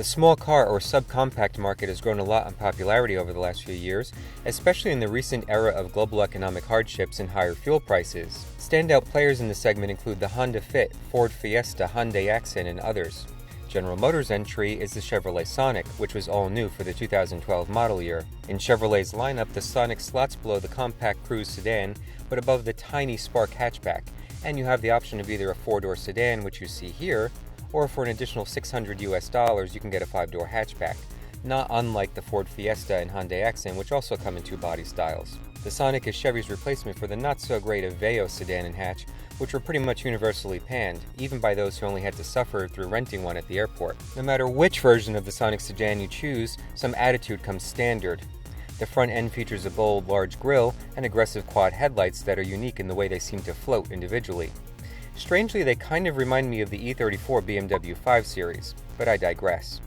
small car or subcompact market has grown a lot in popularity over the last few years, especially in the recent era of global economic hardships and higher fuel prices. Standout players in the segment include the Honda Fit, Ford Fiesta, Hyundai Accent, and others. General Motors' entry is the Chevrolet Sonic, which was all new for the 2012 model year. In Chevrolet's lineup, the Sonic slots below the compact cruise sedan, but above the tiny Spark hatchback, and you have the option of either a 4-door sedan, which you see here, or for an additional $600 you can get a 5-door hatchback, not unlike the Ford Fiesta and Hyundai Accent, which also come in two body styles. The Sonic is Chevy's replacement for the not-so-great Aveo sedan and hatch, which were pretty much universally panned, even by those who only had to suffer through renting one at the airport. No matter which version of the Sonic sedan you choose, some attitude comes standard. The front end features a bold, large grille and aggressive quad headlights that are unique in the way they seem to float individually. Strangely, they kind of remind me of the E34 BMW 5 Series, but I digress.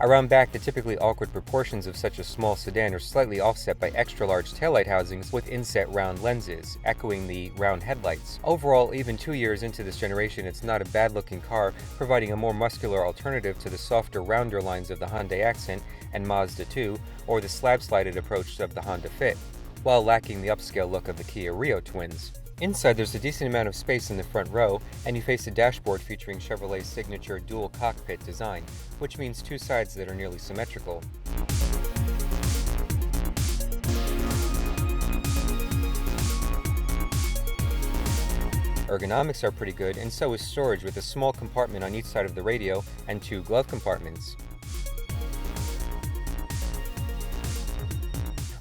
Around back, the typically awkward proportions of such a small sedan are slightly offset by extra-large taillight housings with inset round lenses, echoing the round headlights. Overall, even 2 years into this generation, it's not a bad-looking car, providing a more muscular alternative to the softer, rounder lines of the Hyundai Accent and Mazda 2, or the slab-slided approach of the Honda Fit, while lacking the upscale look of the Kia Rio twins. Inside, there's a decent amount of space in the front row, and you face a dashboard featuring Chevrolet's signature dual cockpit design, which means two sides that are nearly symmetrical. Ergonomics are pretty good, and so is storage with a small compartment on each side of the radio and 2 glove compartments.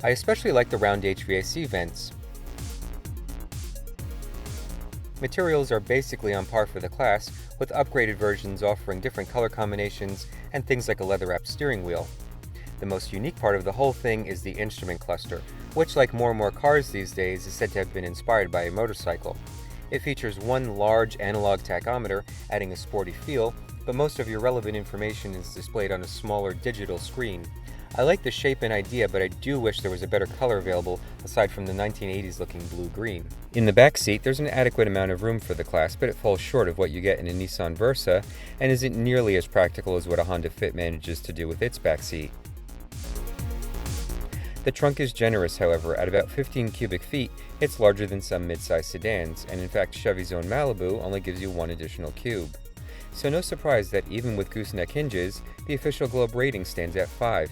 I especially like the round HVAC vents. Materials are basically on par for the class, with upgraded versions offering different color combinations and things like a leather-wrapped steering wheel. The most unique part of the whole thing is the instrument cluster, which, like more and more cars these days, is said to have been inspired by a motorcycle. It features one large analog tachometer, adding a sporty feel, but most of your relevant information is displayed on a smaller digital screen. I like the shape and idea, but I do wish there was a better color available aside from the 1980s looking blue-green. In the back seat, there's an adequate amount of room for the class, but it falls short of what you get in a Nissan Versa and isn't nearly as practical as what a Honda Fit manages to do with its back seat. The trunk is generous, however. At about 15 cubic feet, it's larger than some mid-size sedans, and in fact Chevy's own Malibu only gives you 1 additional cube. So no surprise that even with gooseneck hinges, the official Globe rating stands at 5.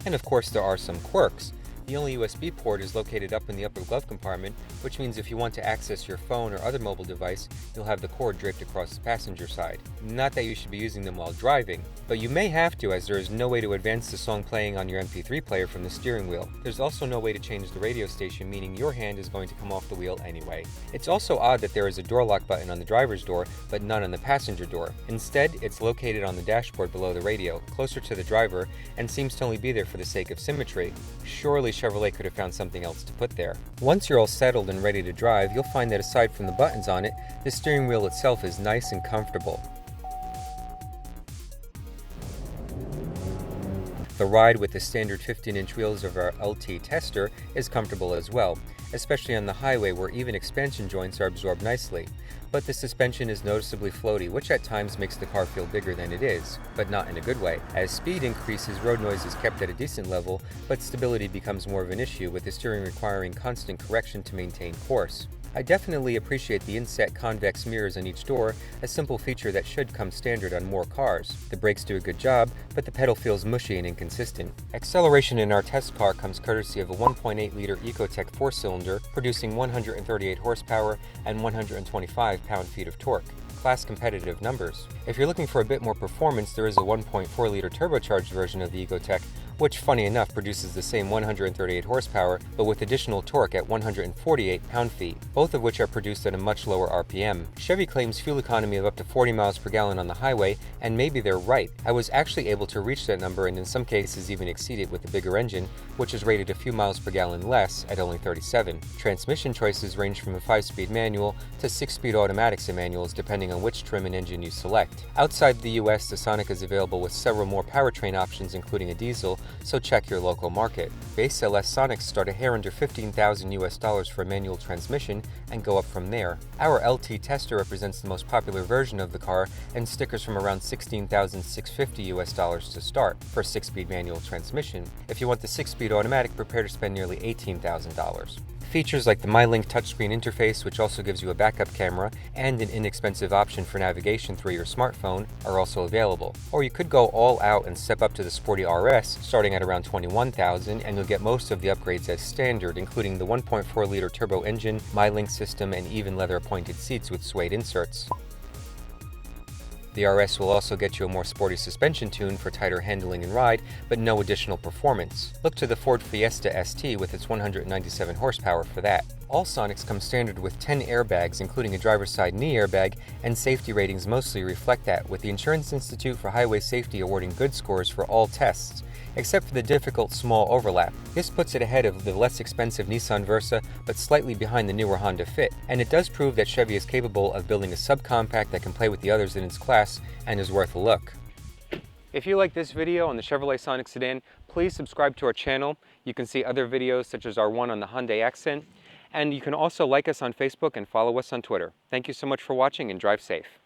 And of course there are some quirks. The only USB port is located up in the upper glove compartment, which means if you want to access your phone or other mobile device, you'll have the cord draped across the passenger side. Not that you should be using them while driving, but you may have to, as there is no way to advance the song playing on your MP3 player from the steering wheel. There's also no way to change the radio station, meaning your hand is going to come off the wheel anyway. It's also odd that there is a door lock button on the driver's door, but none on the passenger door. Instead, it's located on the dashboard below the radio, closer to the driver, and seems to only be there for the sake of symmetry. Surely Chevrolet could have found something else to put there. Once you're all settled and ready to drive, you'll find that aside from the buttons on it, the steering wheel itself is nice and comfortable. The ride with the standard 15-inch wheels of our LT tester is comfortable as well, especially on the highway where even expansion joints are absorbed nicely. But the suspension is noticeably floaty, which at times makes the car feel bigger than it is, but not in a good way. As speed increases, road noise is kept at a decent level, but stability becomes more of an issue, with the steering requiring constant correction to maintain course. I definitely appreciate the inset convex mirrors on each door, a simple feature that should come standard on more cars. The brakes do a good job, but the pedal feels mushy and inconsistent. Acceleration in our test car comes courtesy of a 1.8-liter Ecotec 4-cylinder, producing 138 horsepower and 125 pound-feet of torque. Class competitive numbers. If you're looking for a bit more performance, there is a 1.4-liter turbocharged version of the Ecotec, which, funny enough, produces the same 138 horsepower, but with additional torque at 148 pound-feet, both of which are produced at a much lower RPM. Chevy claims fuel economy of up to 40 miles per gallon on the highway, and maybe they're right. I was actually able to reach that number and in some cases even exceed it with the bigger engine, which is rated a few miles per gallon less at only 37. Transmission choices range from a 5-speed manual to 6-speed automatics and manuals depending on which trim and engine you select. Outside the US, the Sonic is available with several more powertrain options including a diesel, so check your local market. Base LS Sonics start a hair under $15,000 for a manual transmission and go up from there. Our LT tester represents the most popular version of the car and stickers from around $16,650 to start for a 6-speed manual transmission. If you want the 6-speed automatic, prepare to spend nearly $18,000. Features like the MyLink touchscreen interface, which also gives you a backup camera, and an inexpensive option for navigation through your smartphone are also available. Or you could go all out and step up to the sporty RS, starting at around $21,000, and you'll get most of the upgrades as standard, including the 1.4-liter turbo engine, MyLink system, and even leather-appointed seats with suede inserts. The RS will also get you a more sporty suspension tune for tighter handling and ride, but no additional performance. Look to the Ford Fiesta ST with its 197 horsepower for that. All Sonics come standard with 10 airbags, including a driver's side knee airbag, and safety ratings mostly reflect that, with the Insurance Institute for Highway Safety awarding good scores for all tests, except for the difficult small overlap. This puts it ahead of the less expensive Nissan Versa, but slightly behind the newer Honda Fit, and it does prove that Chevy is capable of building a subcompact that can play with the others in its class and is worth a look. If you like this video on the Chevrolet Sonic sedan, please subscribe to our channel. You can see other videos such as our one on the Hyundai Accent, and you can also like us on Facebook and follow us on Twitter. Thank you so much for watching, and drive safe.